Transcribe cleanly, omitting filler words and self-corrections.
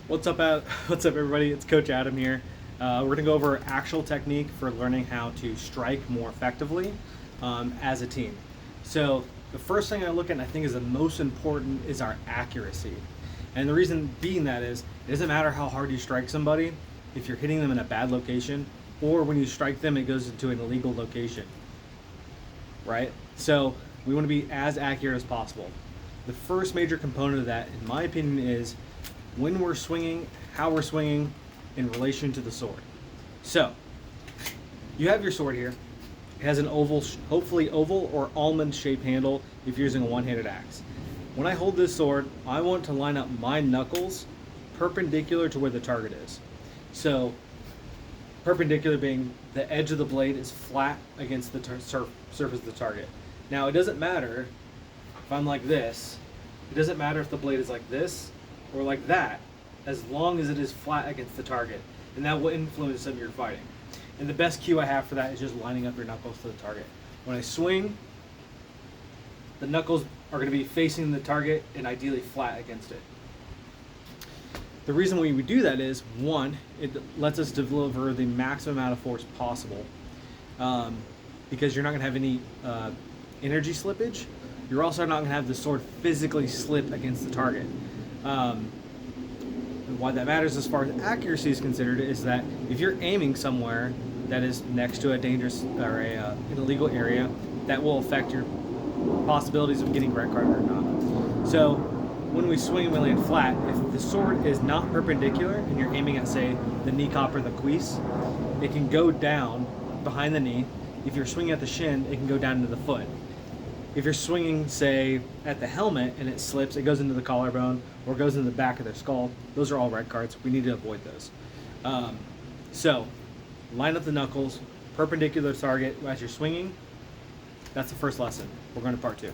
What's up, everybody? It's Coach Adam here. We're going to go over actual technique for learning how to strike more effectively as a team. So the first thing I look at, and I think is the most important, is our accuracy. And the reason being that is, it doesn't matter how hard you strike somebody if you're hitting them in a bad location, or when you strike them, it goes into an illegal location, right? So we want to be as accurate as possible. The first major component of that, in my opinion, is when we're swinging, how we're swinging in relation to the sword. So you have your sword here. It has an oval, hopefully oval or almond shaped handle if you're using a one-handed axe. When I hold this sword, I want to line up my knuckles perpendicular to where the target is. So perpendicular being the edge of the blade is flat against the surface of the target. Now it doesn't matter if I'm like this. It doesn't matter if the blade is like this or like that, as long as it is flat against the target, and that will influence some of your fighting. And the best cue I have for that is just lining up your knuckles to the target. When I swing, the knuckles are going to be facing the target and ideally flat against it. The reason we do that is, one, it lets us deliver the maximum amount of force possible, because you're not going to have any energy slippage. You're also not going to have the sword physically slip against the target. And why that matters as far as accuracy is considered is that if you're aiming somewhere that is next to a dangerous or an illegal area, that will affect your possibilities of getting red carded or not. So when we swing and we land flat, if the sword is not perpendicular and you're aiming at, say, the kneecap or the cuisse, it can go down behind the knee. If you're swinging at the shin, it can go down into the foot. If you're swinging, say, at the helmet and it slips, it goes into the collarbone or goes into the back of their skull. Those are all red cards. We need to avoid those. So line up the knuckles, perpendicular to target as you're swinging. That's the first lesson. We're going to part two.